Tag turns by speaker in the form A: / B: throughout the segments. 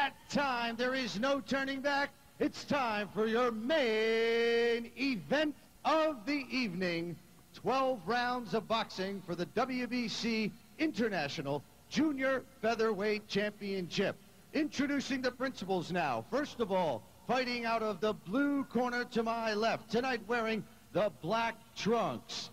A: that time. There is no turning back. It's time for your main event of the evening. 12 rounds of boxing for the WBC International Junior Featherweight Championship. Introducing the principals now. First of all, fighting out of the blue corner to my left, tonight wearing the black trunks.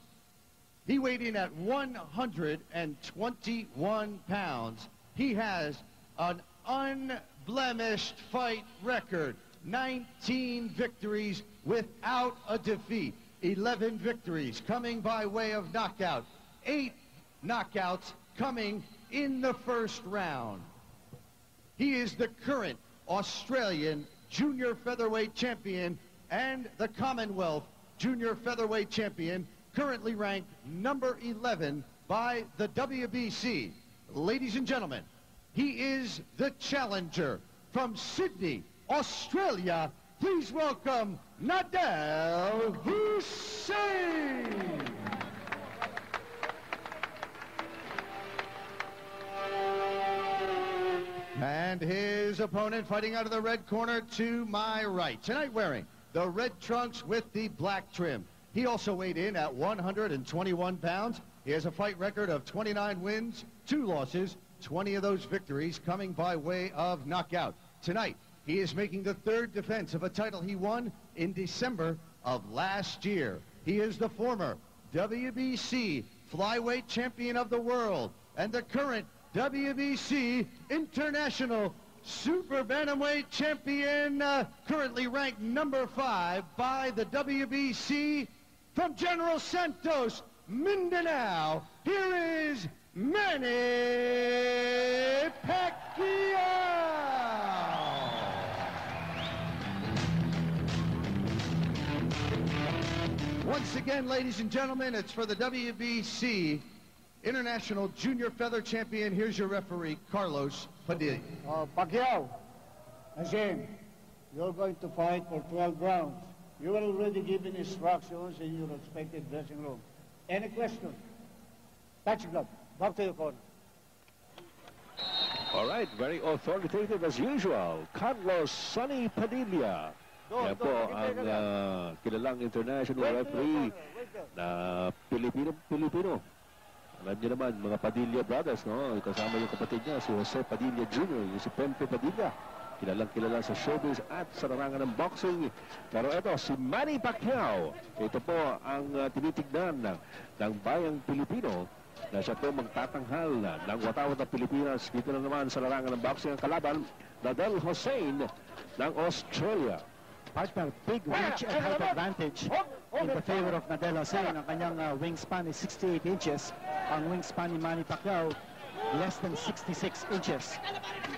A: He weighed in at 121 pounds. He has an unblemished fight record. 19 victories without a defeat. 11 victories coming by way of knockout. 8 knockouts coming in the first round. He is the current Australian Junior Featherweight Champion and the Commonwealth Junior Featherweight Champion, currently ranked number 11 by the WBC. Ladies and gentlemen, he is the challenger from Sydney, Australia. Please welcome Nadel Hussein. And his opponent fighting out of the red corner to my right. Tonight wearing the red trunks with the black trim. He also weighed in at 121 pounds. He has a fight record of 29 wins, 2 losses, 20 of those victories coming by way of knockout. Tonight, he is making the 3rd defense of a title he won in December of last year. He is the former WBC Flyweight Champion of the World and the current WBC International Super Bantamweight Champion, currently ranked number 5 by the WBC. From General Santos, Mindanao, here is Manny Pacquiao. Once again, ladies and gentlemen, it's for the WBC International Junior Feather Champion. Here's your referee, Carlos Padilla.
B: Pacquiao, again, you're going to fight for 12 rounds. You were already given instructions in your respective dressing room. Any question? Touch glove. Back to your corner.
C: All right, very authoritative as usual. Carlos Sonny Padilla. Yan po ang kilalang international referee na Pilipino. Alam niyo naman, mga Padilla brothers, no? Kasama yung kapatid niya, si Jose Padilla Jr., yung si Pempe Padilla. Kilalang-kilala sa showbiz at sa larangan ng boxing. Pero ito, si Manny Pacquiao. Ito po ang tinitignan ng bayang Pilipino na siya po magtatanghal ng watawat ng Pilipinas. Dito na naman sa larangan ng boxing ang kalaban, Nadel Hussein ng Australia.
D: Partner, big reach and height advantage in the favor of Nadel Hussein. Ang kanyang wingspan is 68 inches. Ang wingspan ni Manny Pacquiao, less than 66 inches.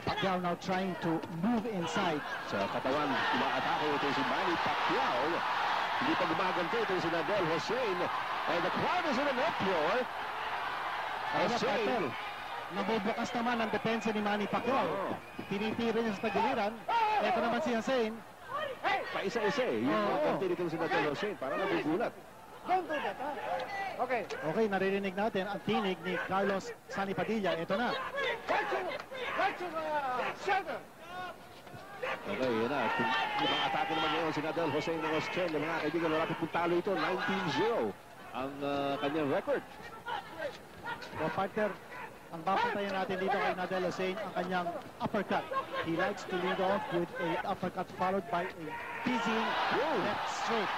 D: Pacquiao now trying to move inside.
C: Sa katawan, umaatake ito si Manny Pacquiao. Hindi pa gumaganto ito si Nadel Hussein. And the crowd is in an uproar. Hussein.
D: Nabubukas naman ang depensa ni Manny Pacquiao. Tinitira niya sa tagiliran. Ito naman si Hussein.
C: Paisa-isa eh. Yung konti dito si Nadel Hussein, parang nagugulat.
B: Don't do that, huh? Okay.
D: Okay, naririnig natin ang tinig ni Carlos Sonny Padilla. Ito na.
B: Right to the center.
C: Okay, yun na. Ibang atake naman ngayon si Nadel Hussein ng Australia. Mga kaibigan, malapit pong talo ito. 19-0 ang kanyang record.
D: So, partner, ang babantayan natin dito kay Nadel Hussein ang kanyang uppercut. He likes to lead off with a uppercut followed by a dizzying left straight.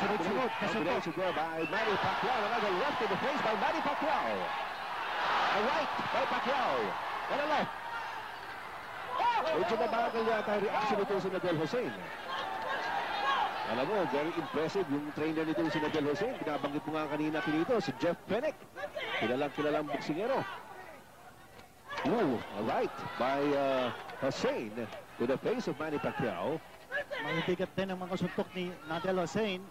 D: Sunod-sunod,
C: kasunod by Manny Pacquiao. Another left to the face by Manny Pacquiao. A right by Pacquiao. And a left. Medyo mabagal yata ang reaction nito si Nadel Hussein. Alam mo, very impressive yung trainer nito si Nadel Hussein. Pinabanggit mo nga kanina pinito, si Jeff Fenech. Kilalang boksingero. A right by Hussein to the face of Manny Pacquiao.
D: Mabibigat din ang mga suntok ni Nadel Hussein.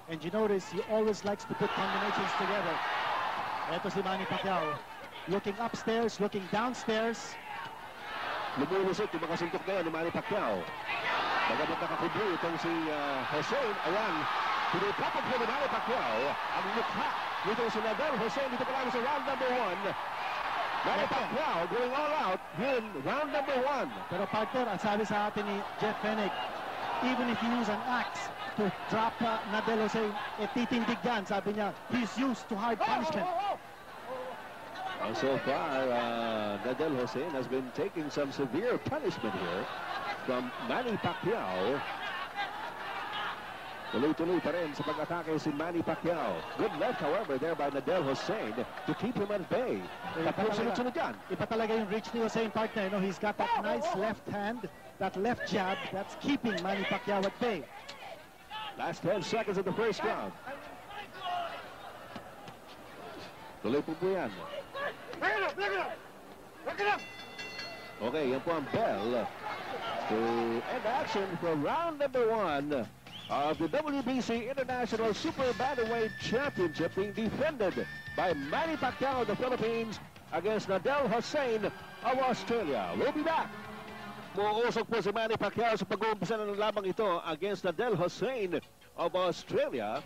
D: And you notice, he always likes to put combinations together. Ito si Manny Pacquiao. Looking upstairs, looking downstairs.
C: Lumulusot yung mga suntok na yan ni Manny Pacquiao. Bagamat nakakubli itong si Hussein. Ayan, pinipapag po ni Manny Pacquiao ang mukha nito si Nadel Hussein. Dito pa lang sa round number 1. Manny Pacquiao going all out here in round number 1.
D: Pero partner, ang sabi sa atin ni Jeff Fenech, even if you use an axe to drop Nadel Hussein, titindig yan. Sabi niya, he's used to hard punishment.
C: So far, Nadel Hussein has been taking some severe punishment here from Manny Pacquiao. Tuloy-tuloy pa rin sa pag-atake si Manny Pacquiao. Good left, however, there by Nadel Hussein to keep him at bay. Tapos sunod-sunod yan.
D: Iba talaga yung reach ni Hussein, partner. No? He's got that nice left hand, that left jab, that's keeping Manny Pacquiao at bay.
C: Last 10 seconds of the first round. Tuloy po yan. Okay, yan po ang bell to end action for round number 1 of the WBC International Super Bantamweight Championship being defended by Manny Pacquiao of the Philippines against Nadel Hussein of Australia. We'll be back. Muusok po si Manny Pacquiao sa pag-uumpisa ng lamang ito against Nadel Hussein of Australia.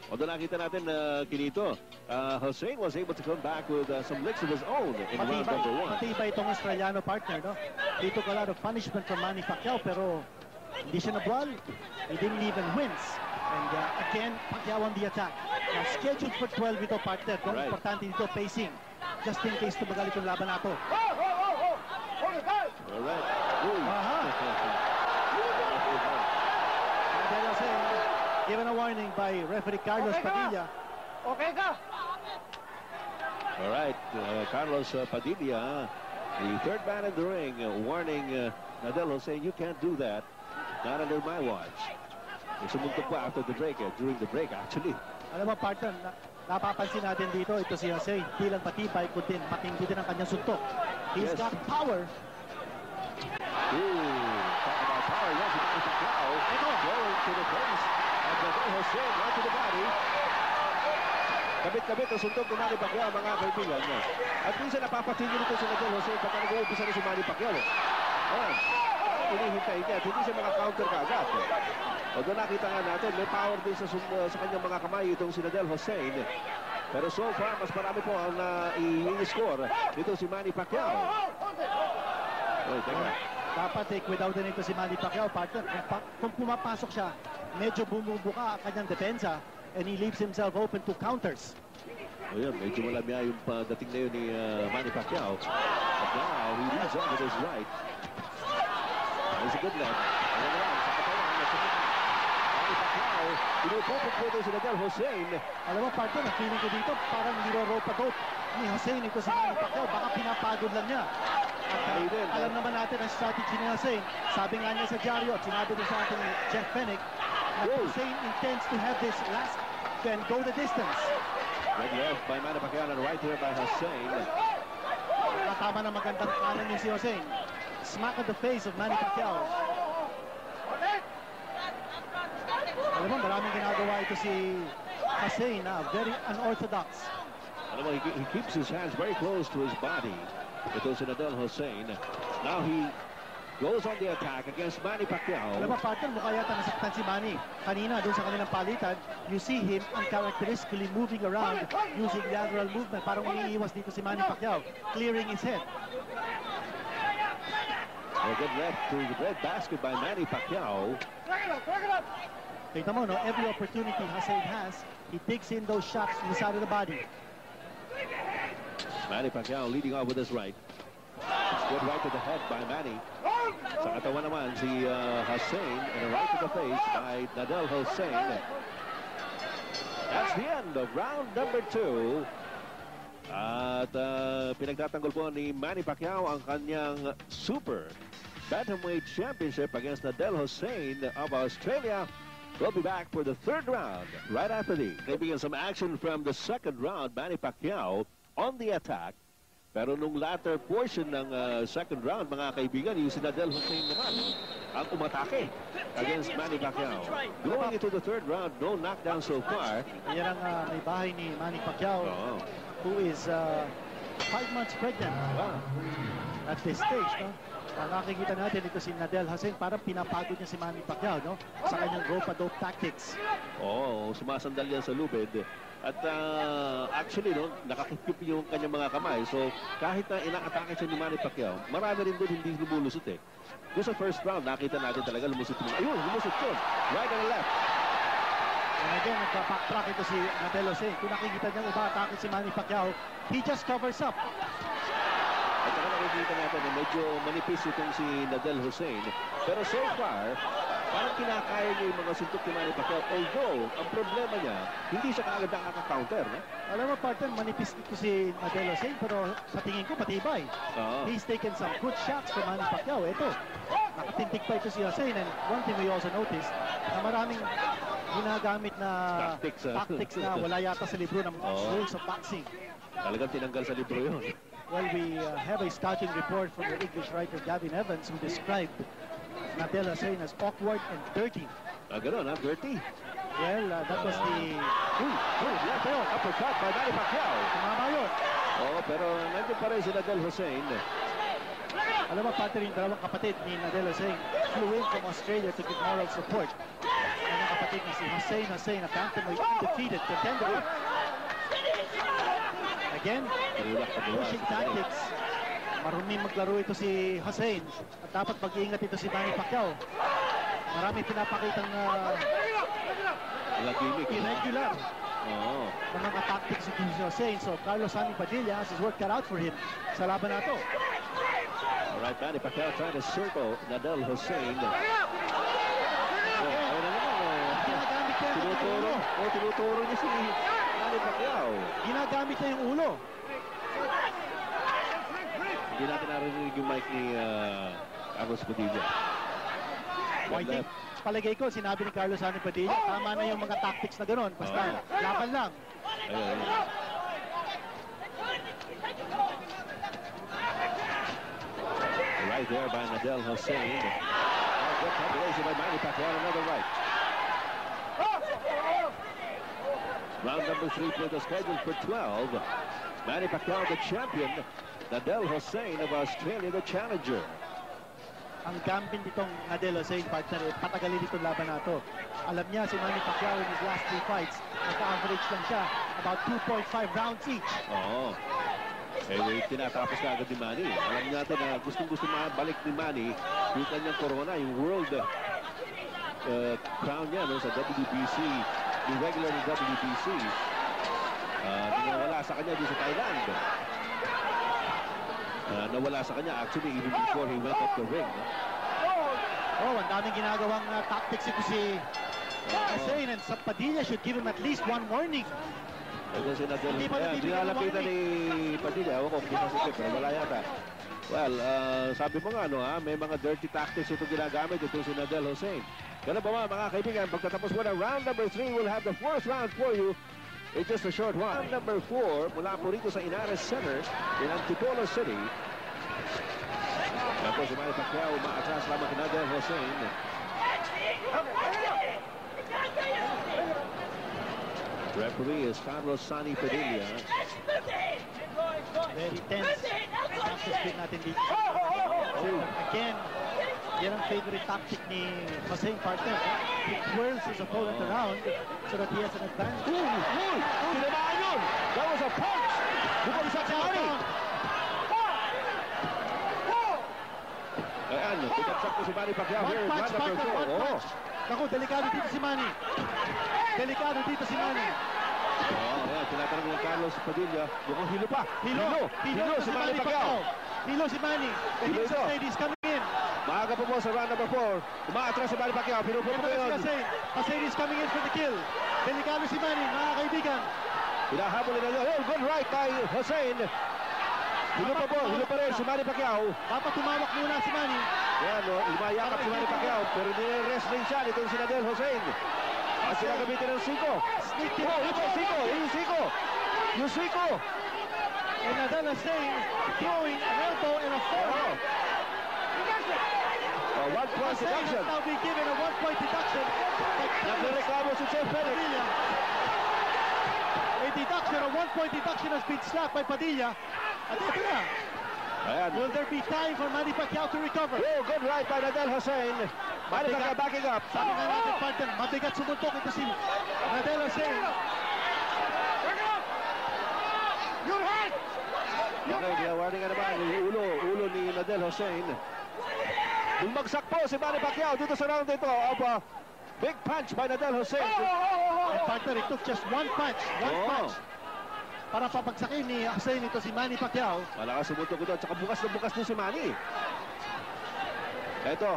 C: Although nakita natin na kinito, Hussein was able to come back with some licks of his own in round number 1.
D: Matibay itong Australiano, partner. No? He took a lot of punishment from Manny Pacquiao, pero hindi siya nabuwal. He didn't even wins. And again, Pacquiao on the attack. Now, scheduled for 12 ito, partner. Kung importante dito, pacing. Just in case tumagal itong laban nato.
C: Alright.
D: Given a warning by referee Carlos Padilla.
B: Okay ka?
C: Alright, Carlos Padilla, the third man in the ring, warning Nadel Hussein, you can't do that. Not under my watch. Sumuntok pa after the break, during the break actually.
D: Alam mo, partner, napapansin natin dito, ito si Hussein, di lang patibay, kundi matindi din ang kanyang suntok. He's got power.
C: Talk about power. Yes, Manny Pacquiao. Going to the face of Nadel Hussein, right to the body. Kabit-kabit ang suntok ni Manny Pacquiao, mga kaibigan niya. At minsan napapatingin nito si Nadel Hussein pagka nag-uumpisa na si Manny Pacquiao. Ayan. Hinihintay niya at hindi siya maka-counter kaagad. Although nakita nga natin, may power din sa kanyang mga kamay itong si Nadel Hussein. Pero so far, mas marami po ang i-score dito si Manny Pacquiao.
D: Dapat without din ito si Manny Pacquiao, partner. Kung pumapasok siya, medyo bumubuka ang kanyang depensa and he leaves himself open to counters.
C: Ayan, medyo malamya yung dating na yun ni Manny Pacquiao. But now, he leads on with his right. There's a good left. Manny Pacquiao, pinupupot po ito si Nadel Hussein.
D: Alam mo, partner, ang feeling ko dito, parang niro-rope-a-dope ni Hussein ito si Manny Pacquiao. Baka pinapagod lang niya. At alam naman natin ang strategy ni Hussein. Sabi nga niya sa dyaryo at sinabi din sa atin ni Jeff Fenech na Hussein intends to have this last and go the distance.
C: Good left by Manny Pacquiao and right here by Hussein.
D: Tama na magandang kanan niya si Hussein. Smack at the face of Manny Pacquiao. Alam mo, maraming ginagawa ito si Hussein na very unorthodox.
C: Alam mo, he keeps his hands very close to his body. Ito si Nadel Hussein. Now he goes on the attack against Manny Pacquiao.
D: Alam mo, partner, mukha yata nasaktan si Manny. Kanina, doon sa kanilang palitan, you see him uncharacteristically moving around using lateral movement. Parang umiiwas dito si Manny Pacquiao, clearing his head.
C: A good left to the red basket by Manny Pacquiao.
D: Tignan mo, no? Every opportunity Hussein has, he takes in those shots from the side of the body.
C: Manny Pacquiao leading off with his right. Good right to the head by Manny. Sa katawan naman si Hussein and a right to the face by Nadel Hussein. That's the end of round number 2. At pinagtatanggol po ni Manny Pacquiao ang kanyang Super Bantamweight Championship against Nadel Hussein of Australia. We'll be back for the third round right after these. Maybe some action from the second round. Manny Pacquiao on the attack. Pero nung latter portion ng second round, mga kaibigan, yung si Nadel Hussein naman ang umatake against Manny Pacquiao. Going into the third round, no knockdown so far.
D: Yan ang may bahay ni Manny Pacquiao, who is 5 months pregnant at this stage. No? Nakikita natin ito si Nadel Hussein, parang pinapagod niya si Manny Pacquiao, no? Sa kanyang rope-a-dope tactics.
C: Oo, sumasandal yan sa lubid. At actually, no, nakakipip yung kanyang mga kamay. So, kahit na inaatake siya ni Manny Pacquiao, marami rin doon hindi lumulusot eh. Doon sa first round, nakita natin talaga lumusot yung... Ayun, lumusot yun. Right and left.
D: And again, nagpa-backtrack ito si Nadel Hussein. Kung nakikita niya umatake si Manny Pacquiao, he just covers up.
C: At saka nakikita natin na medyo manipis itong si Nadel Hussein. Pero so far, parang kinakaya niya yung mga suntok ni Manny Pacquiao. Although, ang problema niya, hindi siya kaagad nakaka-counter. No?
D: Alam mo, partner, manipis ito si Nadel Hussein, pero sa tingin ko, patibay. He's taken some good shots from Manny Pacquiao. Ito, nakatintig pa ito si Hussein. And one thing we also noticed, na maraming ginagamit na tactics na wala yata sa libro ng rules of boxing.
C: Talagang tinanggal sa libro yun.
D: Well, we have a scouting report from the English writer Gavin Evans who described Nadel Hussein as awkward and dirty.
C: Gano'n, ha? Dirty.
D: Well, that was the...
C: Left yun. Uppercut by Manny Pacquiao.
D: Tumama yun.
C: Oo, pero nandiyan pa rin si Nadel Hussein.
D: Alam mo, partner, yung dalawang kapatid ni Nadel Hussein flew in from Australia to give moral support. Ang kapatid na si Hussein, a bantamweight undefeated contender. Again, pushing tactics. Marumi maglaro ito si Hussein. At dapat mag-iingat ito si Manny Pacquiao. Marami pinapakitang irregular na mga tactics si Hussein. So, Carlos Sonny Padilla has his work cut out for him sa laban na ito.
C: Alright, Manny Pacquiao trying to circle Nadel Hussein. Tinuturo niya si Manny Pacquiao.
D: Ginagamit niya yung ulo.
C: Hindi natin narinig yung mic ni Carlos Padilla.
D: I think, palagay ko, sinabi ni Carlos Sonny Padilla, tama na yung mga tactics na gano'n. Basta, laban lang.
C: Ayun. Right there by Nadel Hussein. Good combination by Manny Pacquiao. Another right. Round number 3 for the schedule for 12. Manny Pacquiao, the champion. Nadel Hussein of Australia, the challenger.
D: Ang gambin ditong Nadel Hussein, partner, patagalin itong laban na ito. Alam niya si Manny Pacquiao in his last 3 fights, nagka-average lang siya about 2.5 rounds each.
C: Oo. Tinatapos na agad ni Manny. Alam natin na gustong-gusto balik ni Manny yung kanyang corona, yung world crown niya no, sa WBC, yung regular ng WBC. Nawala sa kanya dito sa Thailand. Nawala sa kanya actually even before he went up the ring.
D: Oh, ang daming ginagawang tactics ito si Hussein, and sa Padilla should give him at least one warning.
C: Hindi pa nilalapitan ni Padilla. Ako kung pinasipip, pero wala yata. Well, sabi mo nga, may mga dirty tactics ito ginagamit ito si Nadel Hussein. Ganun ba mga kaibigan, pagkatapos mo ng round number 3, we'll have the fourth round for you. It's just a short one. Round number 4, mula po rito sa Inares Center in Antipolo City. Tapos si Manny Pacquiao, umaatras lamang kay Nadel Hussein. Referee is Carlos Sonny Padilla.
D: Very tense. Nakasuspin natin dito. Again, yan ang favorite tactic ni Hussein, partner. He twirls his opponent around so that he has an advantage.
C: Tinamaan yun! That was a punch! Bumagsak si Manny! Ayan, bumagsak po si Manny Pacquiao here in round number 4.
D: Naku, delikado dito si Manny. Delikado dito si Manny.
C: Ayan, tinatanong ni Carlos Padilla. Mukhang hilo pa. Hilo si Manny Pacquiao.
D: Hilo si Manny. The Hilo ladies coming in.
C: Maaga po sa round number 4. Umaatras si Manny Pacquiao. Pinupupo ko yun.
D: Hussein is coming in for the kill. Delikado si Manny, mga kaibigan.
C: Hinahabol nila yun. Good right by Hussein. Hilo pa rin si Manny Pacquiao.
D: Dapat tumawak muna si Manny.
C: Yan, umayakap si Manny Pacquiao. Pero nire-wrestling siya nitong si Nadel Hussein. At sila gamitin ng siko. Yung siko.
D: And Nadel Hussein throwing an elbow and a forearm.
C: A 1-point deduction.
D: Now be given a 1-point deduction.
C: Nagreklamo si Jeff Felix.
D: A deduction, a 1-point deduction has been slapped by Padilla. At ito na.
C: Ayan.
D: Will there be time for Manny Pacquiao to recover?
C: Oh, good right by Nadel Hussein. Manny Pacquiao backing up.
D: Sabi nga natin, partner, mabigat sumuntok ito si Nadel Hussein.
C: Okay, warning nga naman. Ulo ni Nadel Hussein. Bumagsak po si Manny Pacquiao dito sa round ito. Big punch by Nadel Hussein.
D: And partner, it took just one punch. One punch. Para papagsakin ni Hussein ito si Manny Pacquiao.
C: Malakas sumutok ito. At saka bukas na bukas din si Manny. Ito.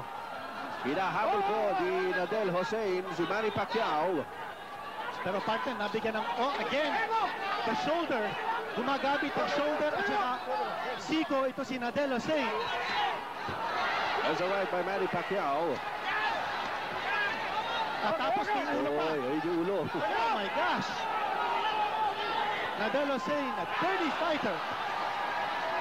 C: Hinahabol po ni Nadel Hussein si Manny Pacquiao.
D: Pero partner, nabigyan ng, again, the shoulder. Gumagabit ang shoulder at saka siko ito si Nadel Hussein.
C: That's a right by Manny Pacquiao.
D: At tapos yung ulo pa.
C: Ay, yung ulo.
D: Oh my gosh. Nadel Hussein, a dirty fighter.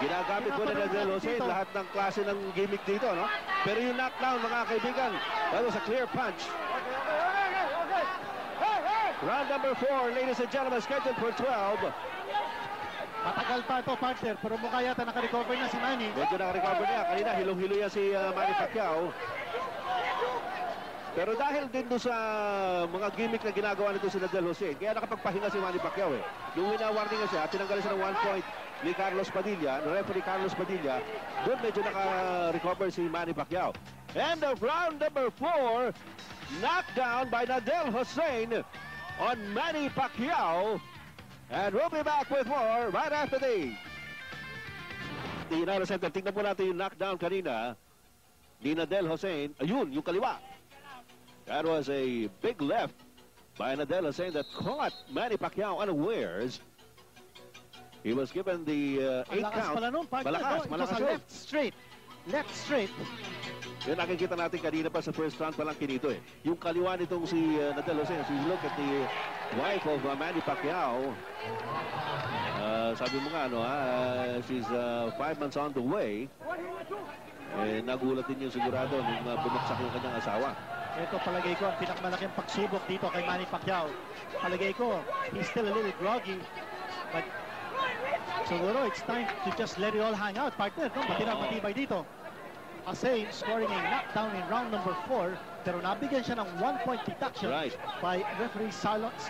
C: Ginagamit po ni Nadel Hussein lahat ng klase ng gimmick dito, no? Pero yung knockdown, mga kaibigan, that was a clear punch. Round number 4, ladies and gentlemen, scheduled for 12.
D: Matagal pa ito, partner, pero mukha yata naka-recover na si Manny.
C: Medyo naka-recover niya. Kanina, hilong-hilo yan si Manny Pacquiao. Pero dahil din doon sa mga gimmick na ginagawa nito si Nadel Hussein, kaya nakapagpahinga si Manny Pacquiao eh. Yung wina-warning nga siya, tinanggal siya ng 1 point ni Carlos Padilla, ng referee Carlos Padilla, doon medyo naka-recover si Manny Pacquiao. And of round number 4, knockdown by Nadel Hussein on Manny Pacquiao. And we'll be back with more right after the United Center. Tingnan po natin yung knockdown kanina ni Nadel Hussein. Ayun, yung kaliwa. That was a big left by Nadel Hussein that caught Manny Pacquiao unawares. He was given the 8 count.
D: Pala nun, partner.
C: Malakas, malakas yun.
D: Left straight. Left straight.
C: Yun nakikita natin kanina pa sa first round pa lang kinito eh. Yung kaliwa nitong si Nadel Hussein. So you look at the wife of Manny Pacquiao. Sabi mo nga, she's 5 months on the way. Nagulat din yung sigurado nung bumagsak yung kanyang asawa.
D: Ito palagay ko ang pinakamalaking pagsubok dito kay Manny Pacquiao. Palagay ko, he's still a little groggy. But siguro it's time to just let it all hang out, partner. Matibay dito. Hussein scoring a knockdown in round number 4, pero nabigyan siya ng 1-point deduction by referee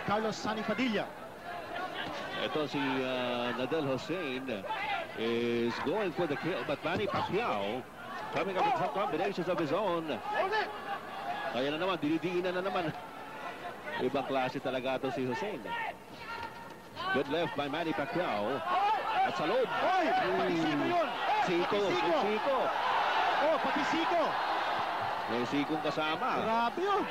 D: Carlos Sonny Padilla.
C: Ito si Nadel Hussein is going for the kill, but Manny Pacquiao coming up with some combinations of his own. Kaya na naman, dinidiinan na naman. Ibang klase talaga ito si Hussein. Good left by Manny Pacquiao. At sa loob. Siko.
D: Oh, pati Siko.
C: May Sikong kasama.
D: Grabe yun.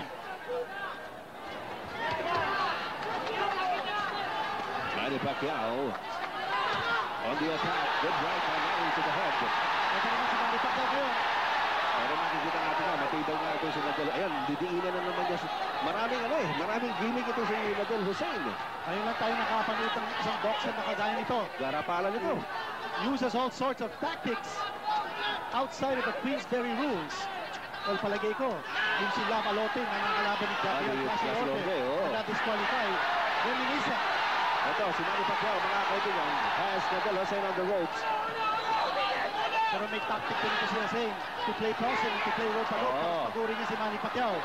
C: Manny Pacquiao on the attack. Good right by Manny to the head.
D: Ito naman si Manny Pacquiao ngayon.
C: Pero makikita natin na matibay nga ito si Nadel. Ayan, didiinan na naman niya. Maraming gimmick ito si Nadel Hussein.
D: Ngayon lang tayo nakapanood ng isang boxer na kagaya nito.
C: Garapalan nito.
D: Uses all sorts of tactics outside of the Queensberry rules. Well, palagay ko, yung si Lam Alote na nakalaban ni Gabriel Casilorte na disqualified. Reminiscent.
C: Ito, si Manny Pacquiao, mga kaibigan, has Nadel Hussein on the ropes.
D: Pero may tactic din ito si Hussein to play crossing and to play rope a rope. Paguri niya si Manny Pacquiao.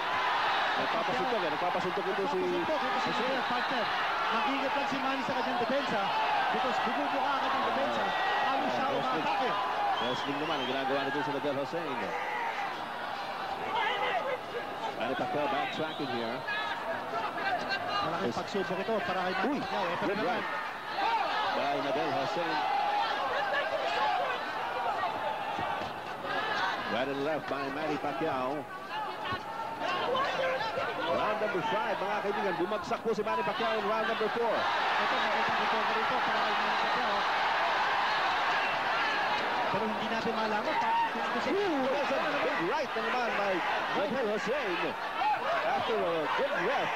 C: Nagpapasuntok ito si
D: Hussein, partner. Mag-ingat lang si Manny sa kanyang depensa because bububuka agad ang depensa. Ano siya umatake?
C: Wrestling naman ang ginagawa nito si Nadel Hussein. Manny Pacquiao backtracking here.
D: Malaking pagsubok ito para kay Manny Pacquiao. Ito
C: Good
D: naman.
C: right by Nadel Hussein. Right and left by Manny Pacquiao. Round number 5, mga kaibigan. Bumagsak po si Manny Pacquiao in round number 4.
D: Ito, nakitang recovery ito para kay Manny Pacquiao. Pero hindi natin malaman.
C: There's a big right na naman by Nadel Hussein. After a good left.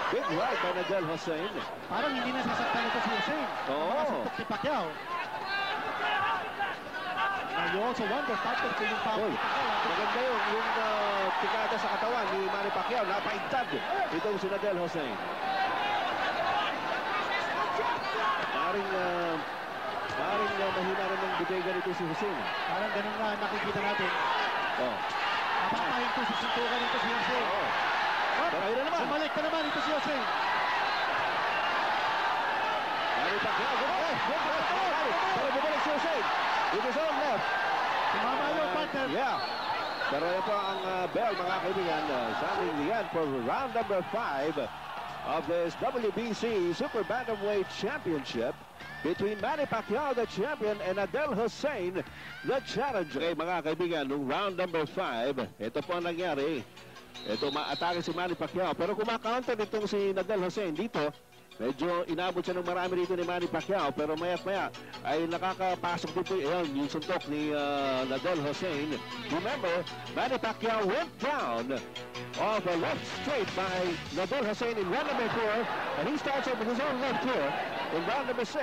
C: Big right by Nadel Hussein.
D: Parang hindi na sasaktan ito si Hussein. Nakasaktok si Pacquiao. Now you also wonder, partner, kung yung power ni Pacquiao.
C: Maganda yung pikada sa katawan ni Manny Pacquiao. Napaintad itong si Nadel Hussein. Maring Maring mahina rin ng butega nito si Hussein.
D: Parang ganun nga nakikita natin.
C: Oh.
D: Napakain to sa suntukan nito si Hussein.
C: Oh. Pero ayun na naman.
D: Bumalik na naman ito si Hussein.
C: Manny Pacquiao. Good left. Pero bumalik si Hussein. With his own left.
D: Tumama yung partner.
C: Yeah. Pero yan po ang bell, mga kaibigan. Sounding the end for round number 5 of this WBC Super Bantamweight Championship between Manny Pacquiao, the champion, and Adel Hussein, the challenger. Okay, mga kaibigan, nung round number 5, ito po ang nangyari. Ito, maatake si Manny Pacquiao. Pero kumakaunter itong si Adel Hussein dito. Medyo inabot siya ng marami rito ni Manny Pacquiao, pero maya-maya ay nakakapasok dito yung suntok ni Adel Hussein. Remember, Manny Pacquiao went down off a left straight by Adel Hussein in round number 4, and he starts up with his own left here in round number 6.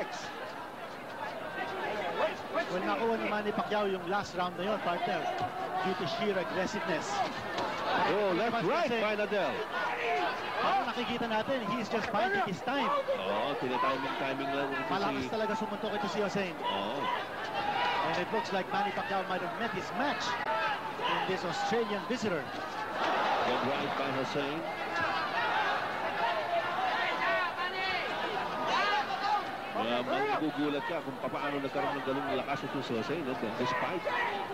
D: Well, nakuha ni Manny Pacquiao yung last round na yun, partner, due to sheer aggressiveness.
C: Oh, left right by Adel.
D: Parang nakikita natin, he's just biding his time.
C: Oo, tinatiming lang.
D: Malakas talaga sumuntok ito si Hussein.
C: Oo.
D: And it looks like Manny Pacquiao might have met his match in this Australian visitor.
C: Good right by Hussein. Magugulat ka kung paano nagkaroon ng ganung lakas ito si Hussein, despite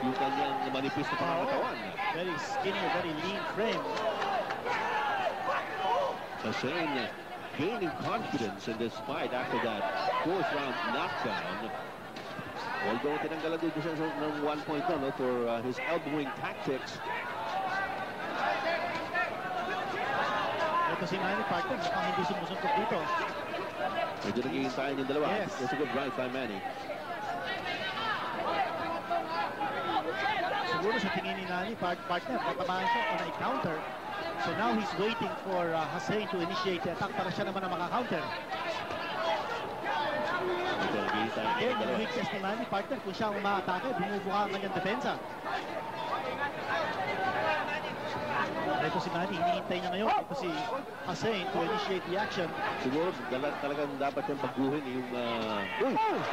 C: yung kanyang manipis na pangatawan.
D: Very skinny, very lean frame.
C: Hussein gaining confidence in this fight after that 4th round knockdown. Although tinanggalan din siya ng 1 point for his elbowing tactics.
D: Ito si Manny, partner, mukhang hindi sumusuntok dito.
C: Medyo naghihintayin yung dalawa.
D: Yes.
C: That's a good right by Manny.
D: Siguro sa tingin ni Manny, partner, patamaan siya o na-counter. So now he's waiting for Hussein to initiate the attack para siya naman ang maka-counter. Again, yung weakness ni Manny, partner, kung siya ang umaatake, bumubuka ang kanyang depensa. Ito si Manny, hinihintay niya ngayon. Ito si Hussein to initiate the action.
C: Siguro talagang dapat yung pagbuhin yung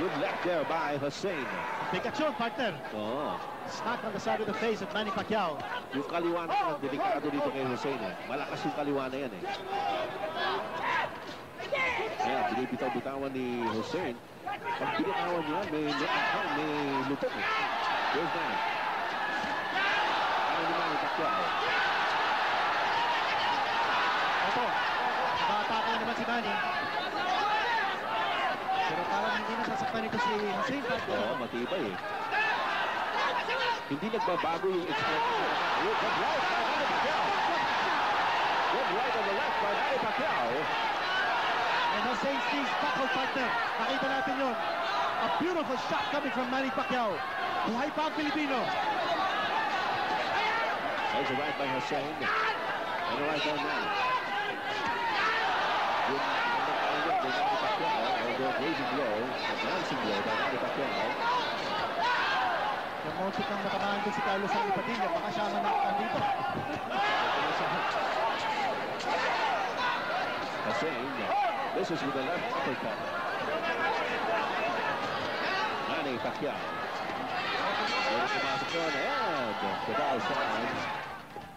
C: good left there by Hussein.
D: Big action, partner.
C: Oo.
D: Smack on the side of the face of Manny Pacquiao.
C: Yung kaliwa na ang delikado dito kay Hussein. Malakas yung kaliwa na yan . Ayan, binibitaw-bitawan ni Hussein. Pag binitawan niya, may lutok . There's Manny. Ano ni Manny Pacquiao?
D: Ito, nabatake na naman si Manny. Pero parang hindi nasasaktan ito si Hussein.
C: Oo, matibay . Hindi nagbabago yung expression. Good right by Manny Pacquiao. Good right on the left by Manny Pacquiao.
D: And Hussein Steve's buckle, partner. Nakita natin yun. A beautiful shot coming from Manny Pacquiao. Buhay pa ang Pilipino.
C: There's a right by Hussein. And a right by Manny. Good by Manny Pacquiao. Although blazing blow, a glancing blow by Manny Pacquiao.
D: Kamuntik ang matamaan din si Carlos Sonny Padilla. Baka siya ang nakakang dito.
C: Hussein, this is with the left uppercut. Manny Pacquiao. There's pumasok doon, and the ball signs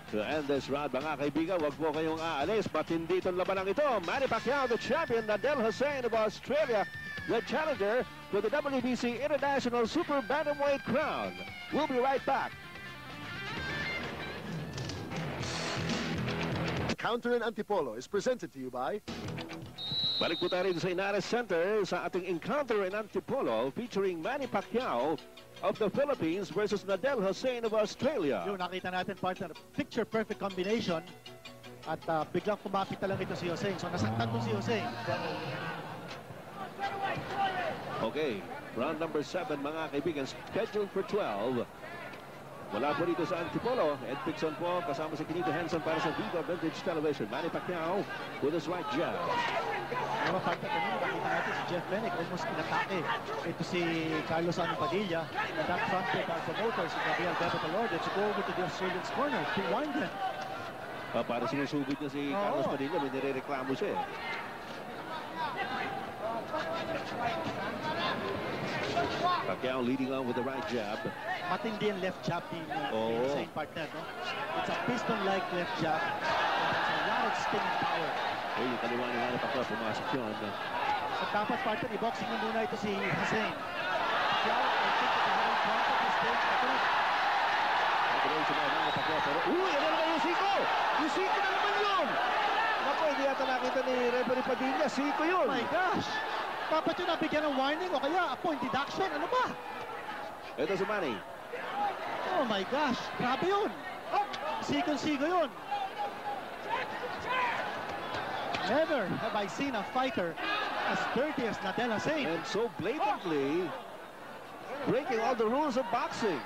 C: to end this round. Mga kaibigan, wag po kayong aalis. But hindi itong labanang ito. Manny Pacquiao, the champion. Adel Hussein of Australia, the challenger for the WBC International Super Bantamweight crown. We'll be right back.
E: Counter and Antipolo is presented to you by...
C: Balik po tayo sa Inares Center sa ating Encounter in Antipolo featuring Manny Pacquiao of the Philippines versus Adel Hussein of Australia.
D: Yung nakita natin, partner, picture-perfect combination. At biglang kumapit na lang ito si Hussein. So nasaktan po si Hussein.
C: Okay, round number 7, mga kaibigan, scheduled for 12. Wala po dito sa Antipolo. Ed Pixon po kasama si Kinito Henson para sa Viva Vintage Television. Manny Pacquiao with his right jab.
D: Mga partner, kanina nakita natin si Jeff Benick almost pinatake. Ito si Carlos Sonny Padilla. And that front kick our promoter, si Gabriel Bebe Talorde, to go over to the Australian's corner to wind him.
C: Para sinusugod niya si Carlos Padilla, may nirereklamo siya . Pacquiao leading on with the right jab.
D: Matindi ang left jab ni
C: Oo.
D: Hussein, partner, no? It's a piston-like left jab. It has a lot of spinning power.
C: Ay, yung kaliwa ni Manny Pacquiao, pumasok yun.
D: At dapat, partner, i-boxing mo muna ito si Hussein. Pacquiao, I think that the whole front of this stage, ito.
C: Patuloy si Manny Pacquiao, pero uy, ano naman yung siko? Yung siko na naman yun! Naku, hindi yata nakita ni Referee Padilla, siko yun.
D: Oh my gosh! Dapat yun nabigyan ng warning o kaya a point deduction. Ano ba?
C: Ito si Manny.
D: Oh my gosh! Grabe yun! Sikong-sigo yun! Never have I seen a fighter as dirty as Nadel Hussein.
C: And so blatantly breaking all the rules of boxing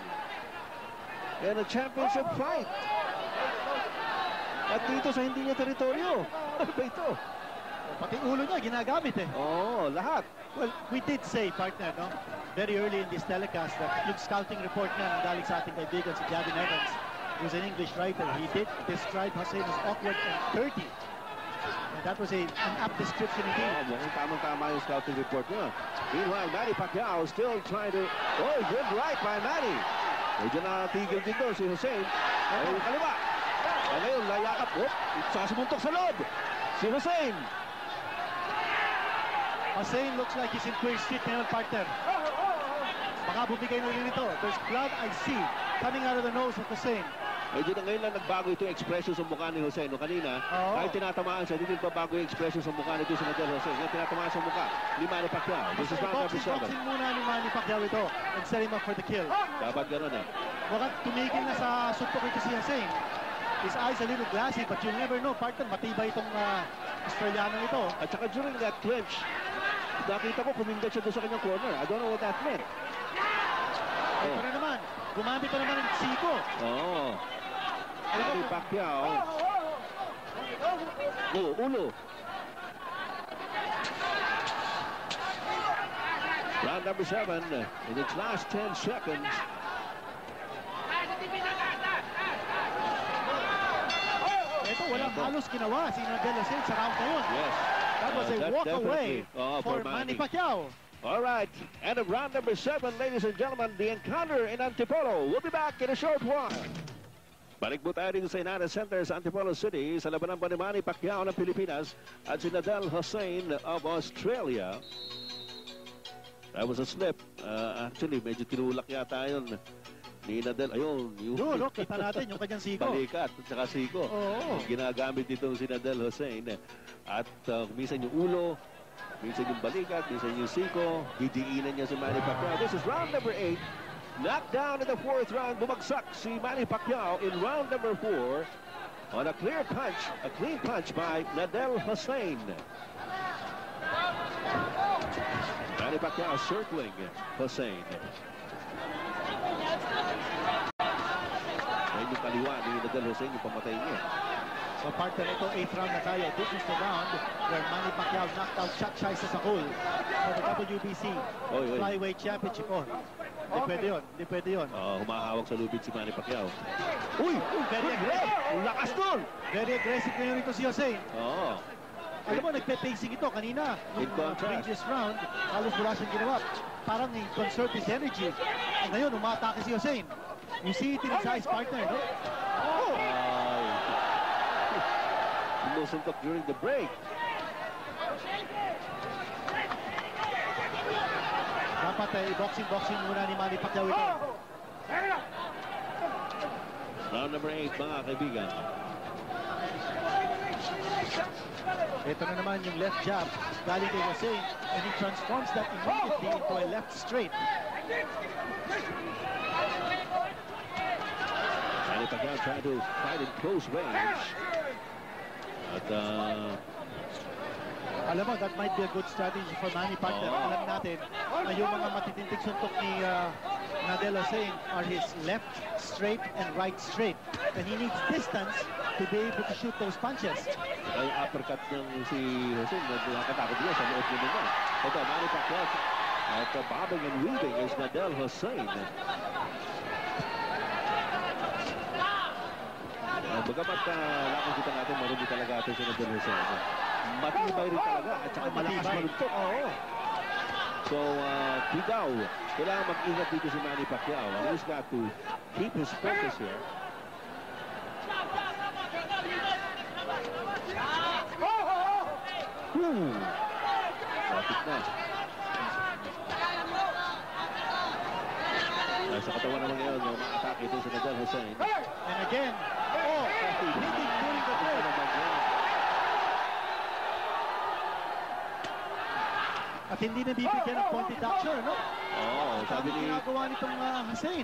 C: in a championship fight. At dito sa hindi niya teritoryo. Ano ba ito?
D: Pati ulo niya ginagamit eh.
C: Oo, lahat.
D: Well, we did say, partner, no? Very early in this telecast that yung scouting report niya ng galing sa ating kaibigan si Gavin Evans, who's an English writer, he did describe Hussein as awkward and dirty. And that was an apt description indeed.
C: Mukhang tamang-tama yung scouting report niya. Meanwhile, Manny Pacquiao still trying to... Oh, good right by Manny. Medyo natigil din doon si Hussein. Ay, yung kaliwa. Ay, ngayon, layakap. Oh, sasumuntok sa loob. Si Hussein.
D: Hussein looks like he's in Queer Street ngayon, partner. Baka bumigay na rin ito. There's blood I see coming out of the nose of Hussein.
C: Medyo na ngayon lang nagbago itong expression sa mukha ni Hussein. No, kanina,
D: Oo.
C: kahit tinatamaan siya, hindi bago yung expression sa mukha nito si Nadel Hussein. Ngayon, tinatamaan sa mukha ni Manny Pacquiao. This is round number 7.
D: Boxing muna ni Manny Pacquiao ito and set him up for the kill.
C: Dapat gano'n eh.
D: Mukhang tumigil na sa suntok ito si Hussein. His eyes a little glassy, but you'll never know, partner. Matibay itong Australiano ito.
C: At saka during that clinch, nakita ko kumindat siya doon sa kanyang corner. I don't know what that meant.
D: Ito na naman. Gumamit pa naman ng siko.
C: Oo. Manny Pacquiao. Ulo. Round number 7 in its last 10 seconds.
D: Ito, walang halos ginawa si Nadel Hussein sa round na yun.
C: Yes.
D: That was a walk away for Manny Pacquiao.
C: All right, end of round number 7, ladies and gentlemen, the encounter in Antipolo. We'll be back in a short while. Balik po tayo dito sa United Center sa Antipolo City sa labanan pa ni Manny Pacquiao ng Pilipinas at si Nadel Hussein of Australia. That was a slip. Actually, medyo tinulak yata yun ni Nadel. Ayun,
D: Doon, no? Kita natin yung kanyang siko.
C: balikat at saka siko.
D: Oo.
C: Ginagamit dito si Nadel Hussein. At minsan yung ulo, minsan yung balikat, minsan yung siko. Didiinan niya si Manny Pacquiao. This is round number 8. Knocked down in the 4th round. Bumagsak si Manny Pacquiao in round number 4 on a clear punch, a clean punch by Nadel Hussein. Manny Pacquiao circling Hussein. Ayun yung kaliwa ni Nadel Hussein, yung pamatay niya.
D: So partner, ito 8th round na tayo. This is the round where Manny Pacquiao knocked out Chuck Chai Sakul for the WBC
C: Oy.
D: Flyweight Championship. Hindi pwede yun. Hindi pwede yun.
C: Humahawak sa lubid si Manny Pacquiao.
D: Uy! Very aggressive.
C: Lakas doon!
D: Very aggressive ngayon ito si Hussein.
C: Oo.
D: Alam mo, nagpe-pacing ito kanina.
C: In contrast.
D: Previous round, halos wala siyang ginawa. Parang conserve his energy. And ngayon, umatake si Hussein. You see it in his eyes, partner, no? Oh!
C: Lusuntok during the break.
D: Dapat i-boxing muna ni Manny Pacquiao ito.
C: Round number 8, mga kaibigan.
D: Ito na naman yung left jab galing kay Hussein, and he transforms that immediately into a left straight.
C: Manny Pacquiao trying to fight in close range. At
D: Alam mo, that might be a good strategy for Manny Pacquiao.
C: Oo.
D: Alam natin na yung mga matitindig suntok ni Nadel Hussein are his left straight and right straight. And he needs distance to be able to shoot those punches.
C: ay uppercut ng si Hussein. Nakatakot niya sa loob niya naman. Ito, Manny Pacquiao. At bobbing and weaving is Nadel Hussein. Bagamat nakikita natin marumi talaga ito si Nadel Hussein. Matibay rin talaga at saka malakas malugtok.
D: Oo.
C: So, Pigao Kailangan mag-ingat dito si Manny Pacquiao. He's got to keep his focus here. Lapit na. Sa katawan naman ngayon, ma-attack ito si Nadal Hussein.
D: And again, hitting during the break. At hindi na bibigyan ng point deduction, no?
C: Sabi ni...
D: ginagawa nitong Hussein.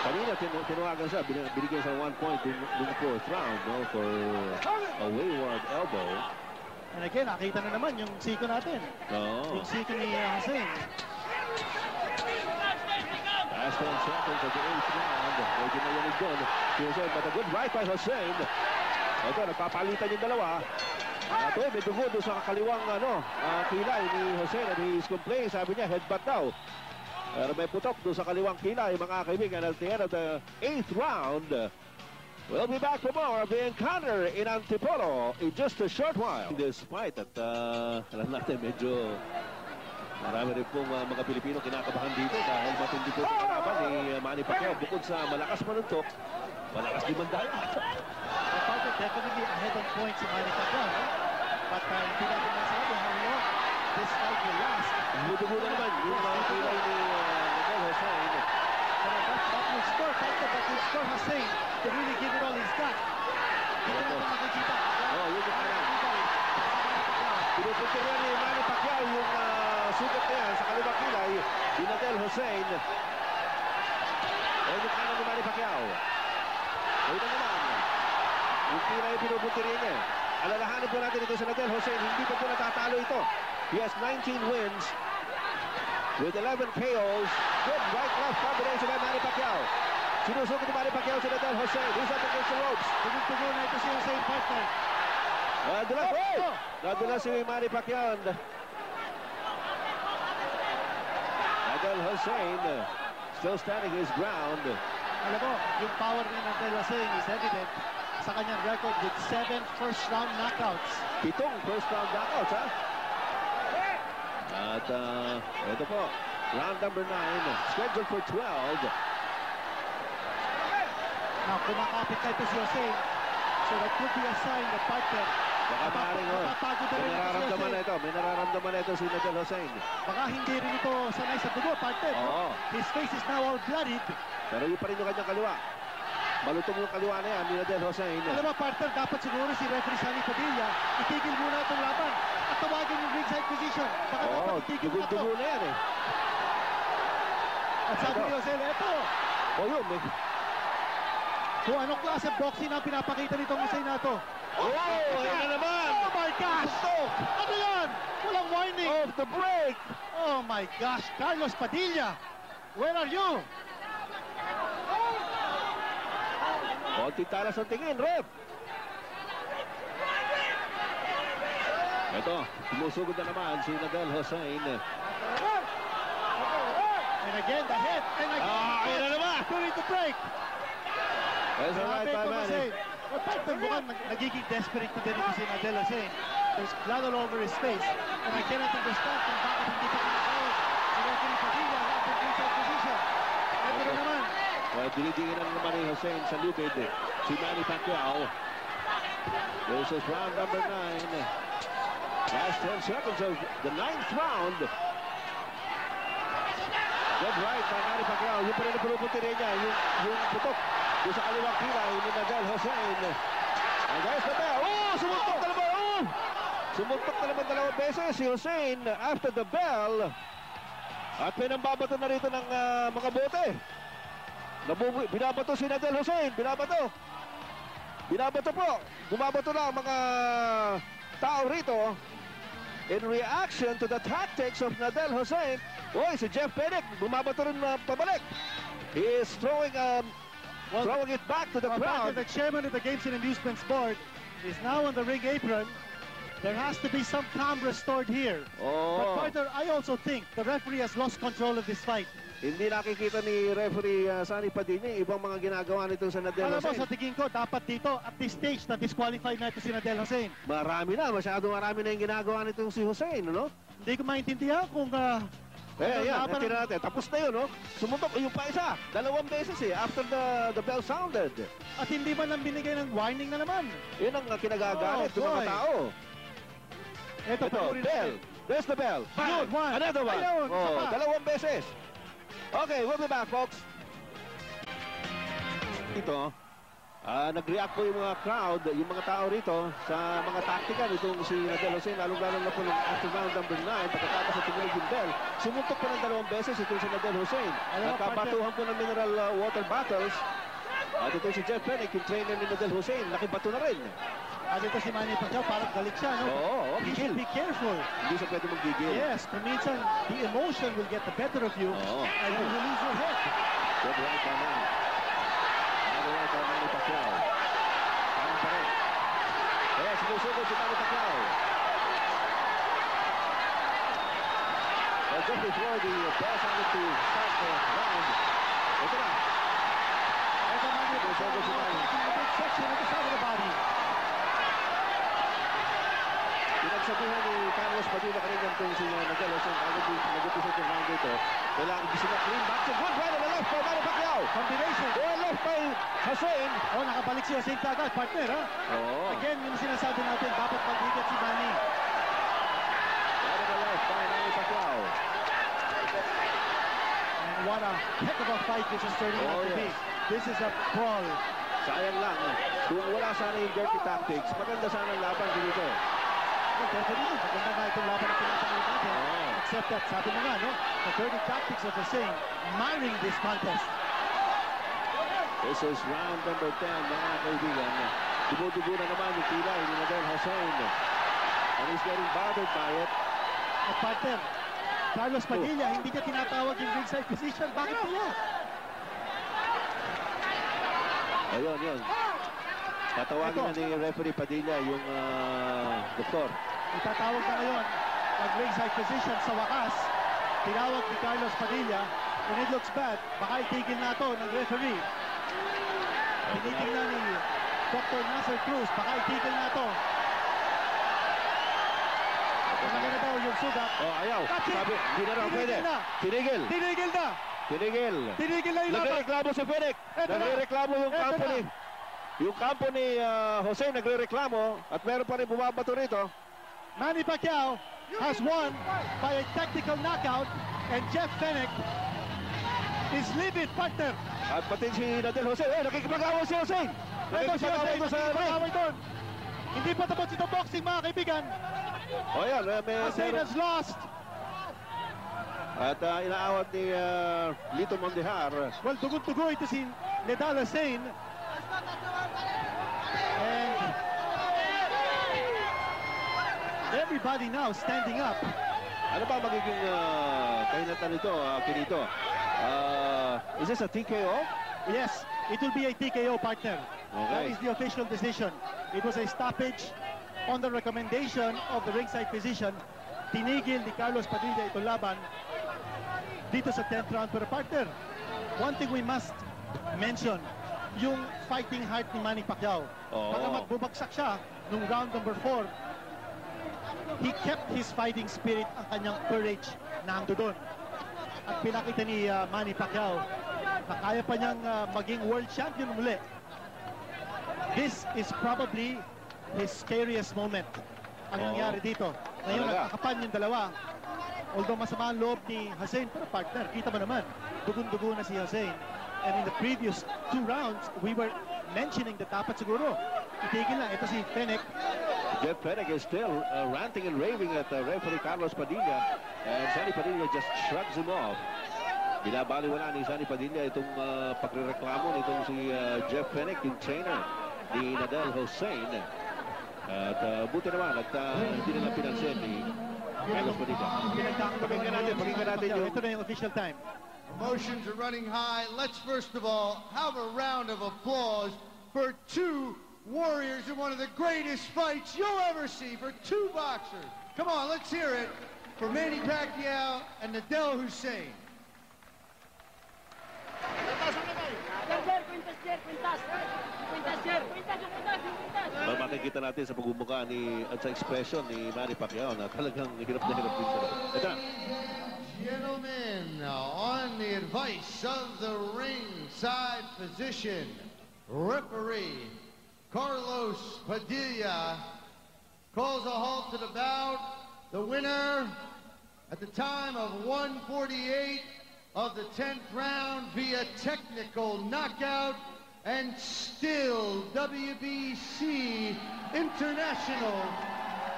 C: Kanina, tinuwagan siya, binigyan siya 1 point dun 4th round, no? For a wayward elbow.
D: And again, nakita na naman yung siko natin. Yung siko ni Hussein.
C: Last 10 seconds of the 8th round. Medyo na yan doon. But a good right by Hussein. Ito, nagpapalitan yung dalawa. Ito, may dugo doon sa kaliwang kilay ni Hussein. And he's complaining, sabi niya, headbutt daw. Pero may putok doon sa kaliwang kilay, mga kaibigan. At the end of the 8th round, we'll be back for more of the encounter in Antipolo in just a short while. This fight at alam natin, medyo... Marami rin pong mga Pilipino kinakabahan dito dahil matindi po ang kalaban ni Manny Pacquiao. Bukod sa malakas manuntok, malakas din mandala.
D: Definitely ahead on points si Manny Pacquiao. No? But hindi natin masabi how long this fight will last.
C: Budugo na naman yung kilay ni Nadal Hussein.
D: That will score, that will score Hussein to really give it all he's got. Hindi natin makikita.
C: Yun yung parang. Pinupunta rin ni Manny Pacquiao yung sugat na yan sa kaliwang kilay ni Nadal Hussein. Yung kanan ni Manny Pacquiao. Ayun na naman. Yung kilay pinupunta rin niya. Alalahanin po natin ito sa Nadal Hussein. Hindi pa po natatalo ito. He has 19 wins with 11 KOs. Good right-left combination by Manny Pacquiao. Sinusugot ni Manny Pacquiao si Nadal Hussein. He's up against the ropes.
D: Tugon na ito si Hussein, partner.
C: Nadala si Manny Pacquiao. Nadal Hussein still standing his ground.
D: Alam mo, yung power ni Nadal Hussein is evident sa kanyang record with 7 first-round knockouts.
C: 7 first-round knockouts, ha? At ito po, round number 9, scheduled for 12.
D: Now, kumakapit na ito si Hussein. So that could be a sign that partner.
C: Baka maaaring may nararamdaman na ito si Nadal Hussein.
D: Baka hindi rin ito sanay sa dugo, partner.
C: Oo.
D: His face is now all bloodied.
C: Pero yun pa rin yung kanyang kaliwa. Malutong yung kaliwa na yan ni Nadal Hussein.
D: Alam mo, partner, dapat siguro si referee Sunny Padilla itigil muna itong laban at tawagin yung ringside position. Baka dapat itigil muna ito.
C: Dugo na yan eh.
D: At sabi ni Hussein, eto.
C: Yun.
D: Kung anong klase boxing ang pinapakita nitong Hussein na ito.
C: Ayun na naman.
D: Oh my gosh! Ano yan? Walang warning.
C: Off the break.
D: Oh my gosh, Carlos Padilla, where are you?
C: Konti talas ang tingin, ref. Ito, sumusugod na naman si Nadal Hussein.
D: And again, the head. And again,
C: ayun na naman.
D: during the break.
C: That's a right by Manny.
D: Well, partner, mukhang nagiging desperate na din ito si Nadal Hussein. There's blood all over his face. And I cannot understand kung bakit hindi pa kinakawag si referee Padilla at the inside position. Ito na naman.
C: Dinidingin na naman ni Hussein sa lubid si Manny Pacquiao. This is round number 9. Last 10 seconds of the 9th round. Good right by Manny Pacquiao. Yung pa rin na pinupunti rin niya, yung putok doon sa kaliwang kilay ni Nadal Hussein. And there's the bell. Sumuntok na naman. Sumuntok na naman 2 beses si Hussein after the bell. At pinambabato na rito ng mga bote. Binabato si Nadal Hussein. Binabato po. Bumabato na ang mga tao rito in reaction to the tactics of Nadal Hussein. Si Jeff Penick bumabato rin pabalik. He is throwing it back to the crowd.
D: The chairman of the Games and Amusements Board is now on the ring apron. There has to be some calm restored here. But partner, I also think the referee has lost control of this fight.
C: Hindi nakikita ni referee Sunny Padilla ibang mga ginagawa nito sa Nadal
D: Hussein.
C: Hussein.
D: Sa tingin ko, dapat dito, at this stage, na-disqualified na ito si Nadal Hussein.
C: Masyado marami na yung ginagawa nitong si Hussein, no?
D: Hindi ko maintindihan kung
C: Yan, tira natin. Tapos na yun, no? Sumuntok, yung pa isa. 2 beses after the bell sounded.
D: At hindi man lang binigay ng warning na naman.
C: Yun ang kinagagalit ng mga
D: boy.
C: tao.
D: Ito,
C: Bell. There's the bell.
D: Good one.
C: Another one.
D: Ayun,
C: Oh,
D: isa pa.
C: 2 beses. Okay, we'll be back, folks. Ito, nag-react po yung mga crowd, yung mga tao rito sa mga taktika nitong si Nadal Jose, lalong-lalo na po ng after round number 9, pagkatapos na tumunog yung bell. Sumuntok po ng 2 beses itong si Nadal Jose. Nagkabatuhan po ng mineral water bottles. At ito si Jeff Fenech, yung trainer ni Nadal Jose, nakibato na rin.
D: At ito si Manny Pacquiao, parang galit siya, no?
C: Oo,
D: You should be careful.
C: Hindi siya pwede mag-gigil.
D: Yes, kuminsan, the emotion will get the better of you
C: Oo.
D: and you will lose your head.
C: Good right by Manny. Good right by Manny Pacquiao. Parang pa rin. Kaya sinusugod si Manny Pacquiao. Well, just before the bell sounded to start the round, ito na.
D: Ito Manny Pacquiao, taking a big section at the side of the body.
C: Pinagsabihan ni Carlos Padilla kanina itong si Nadal Jose, nag-episode yung round dito. Kailangan gusto na clean back to good right on the left by Manny Pacquiao.
D: Combination.
C: Well left by Hussein.
D: Oh, nakabalik si Hussein kagad, partner, ha?
C: Oo.
D: Again, yung sinasabi natin, dapat mag-ingat si Manny.
C: Right on the left by Manny Pacquiao.
D: And what a heck of a fight this is turning out to be.
C: yes.
D: This is a brawl.
C: Sayang lang. Kung wala sana yung dirty tactics, maganda sana ang laban dito.
D: Well, definitely, maganda nga itong laban na pinapanood natin.
C: Oo.
D: Except that, sabi mo nga, no? The dirty tactics of Hussein marring this contest.
C: This is round number 10, mga kaibigan. Dumudugo na naman yung pilay ni Nadal Hussein. And he's getting bothered by it.
D: At partner, Carlos Padilla, hindi niya tinatawag yung ringside position. Bakit kaya?
C: Ayun, yun. Tatawagin na ni referee Padilla yung doktor.
D: Itatawag na ngayon ang ringside position sa wakas. Tinawag ni Carlos Padilla. And it looks bad. Baka itigil na ito ng referee. Tinitingnan ni Dr. Nasser Cruz. Baka itigil na ito. Maganda daw yung sugat.
C: Oh, ayaw.
D: That's it.
C: Sabi, hindi na raw
D: Tinigil
C: pwede.
D: na.
C: Tinigil.
D: Tinigil na.
C: Tinigil.
D: Tinigil na yung laban.
C: Nagre-reklamo si Fenech.
D: Eto na.
C: Nagre-reklamo yung
D: Eto
C: kampo
D: na.
C: ni... Yung kampo ni Jose nagre-reklamo at meron pa rin bumabato rito.
D: Manny Pacquiao has won by a technical knockout and Jeff Fenech is livid, partner.
C: At pati si Nadal Jose. Nakikipag-away si Jose.
D: Ito si Jose,
C: Nakikipag-away doon sa ring.
D: nakikipag-away doon. Hindi pa tapos ito boxing, mga kaibigan.
C: O yan,
D: Hussein has lost.
C: at inaawat ni Lito Mondihar.
D: Well, dugo-dugo ito si Nadal Hussein. And everybody now standing up.
C: Ano ba magiging kahinatan nito, Kinito? Is this a TKO?
D: Yes, it will be a TKO, partner. That
C: Okay.
D: is the official decision. It was a stoppage on the recommendation of the ringside physician. Tinigil ni Carlos Padilla itong laban dito sa 10th round. Pero partner, one thing we must mention, yung fighting heart ni Manny Pacquiao.
C: Oo.
D: Baka magbubagsak siya nung round number 4. He kept his fighting spirit, ang kanyang courage na ando doon. At pinakita ni Manny Pacquiao na kaya pa niyang maging world champion muli. This is probably his scariest moment ang
C: Oo.
D: nangyari dito. Ngayon,
C: Talaga.
D: nagkakapan yung dalawa. Although masama ang loob ni Hussein, pero partner, kita mo naman, dugun-dugo na si Hussein. And in the previous 2 rounds, we were mentioning that dapat siguro itigil na. Ito si Fenech.
C: Jeff Fenech is still ranting and raving at referee Carlos Padilla. And Sonny Padilla just shrugs him off. Binabaliwala ni Sonny Padilla itong pagrereklamo nitong si Jeff Fenech, yung trainer ni Nadal Hussein. At buti naman at hindi nila pinansin ni Carlos Padilla. Pakinggan natin yung...
D: Ito na yung official time.
A: Emotions are running high. Let's first of all have a round of applause for 2 warriors in one of the greatest fights you'll ever see, for 2 boxers. Come on, let's hear it for Manny Pacquiao and Nadal Hussein.
C: Makikita natin sa pagmumukha ni at sa expression ni Manny Pacquiao na talagang hirap na hirap din siya. Ito na.
A: gentlemen, on the advice of the ringside physician, referee Carlos Padilla calls a halt to the bout. The winner at the time of 1:48 of the 10th round via technical knockout and still WBC International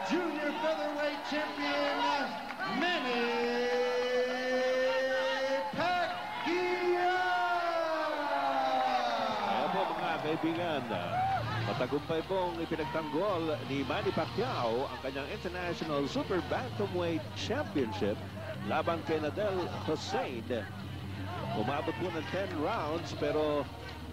A: Junior Featherweight Champion, Manny Pacquiao!
C: Kaya po mga kaibigan, matagumpay pong ipinagtanggol ni Manny Pacquiao ang kanyang International Super Bantamweight Championship laban kay Nadel Hussein. Umabot po ng 10 rounds pero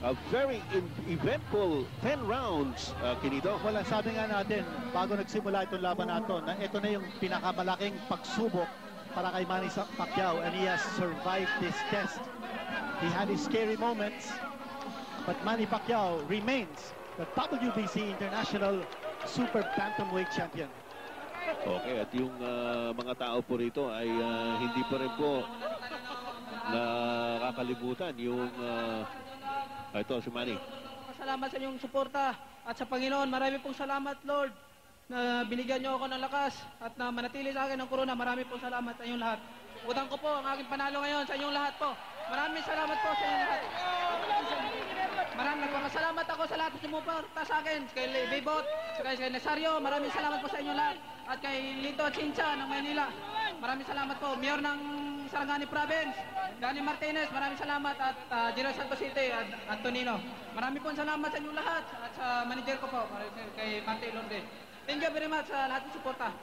C: a very eventful 10 rounds, Kinito.
D: Well, sabi nga natin, bago nagsimula itong laban na ito, na ito na yung pinakamalaking pagsubok para kay Manny Pacquiao, and he has survived this test. He had his scary moments, but Manny Pacquiao remains the WBC International Super Bantamweight Champion.
C: Okay, at yung mga tao po rito ay hindi pa rin po nakakalimutan yung ito si Manny.
F: Salamat sa inyong suporta at sa Panginoon. Marami pong salamat, Lord, na binigyan niyo ako ng lakas at na manatili sa akin ng corona. Marami pong salamat sa inyong lahat. Utang ko po ang aking panalo ngayon sa inyong lahat po. Maraming salamat po sa inyong lahat. Maraming nagpapasalamat ako sa lahat ng sumuporta sa akin. Kay Bebot, kay Nazario, maraming salamat po sa inyong lahat. At kay Lito Chincha ng Maynila. Maraming salamat po. Mayor ng Sarangani Province, Danny Martinez, maraming salamat. At General Santos City at Antonino. Maraming po salamat sa inyong lahat. At sa manager ko po, kay Mante Lorde. Thank you very much sa lahat ng suporta.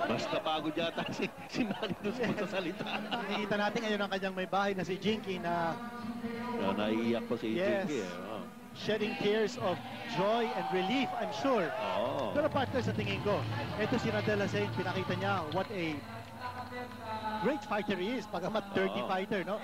C: Basta pagod yata si Manny doon sa pagsasalita.
D: Nakikita natin ngayon ang kanyang may bahay na si Jinky na
C: Naiiyak po si Jinky.
D: shedding tears of joy and relief, I'm sure.
C: Oh.
D: Pero partner, sa tingin ko, ito si Nadel Hussein, pinakita niya what a great fighter he is, pagamat dirty fighter, no?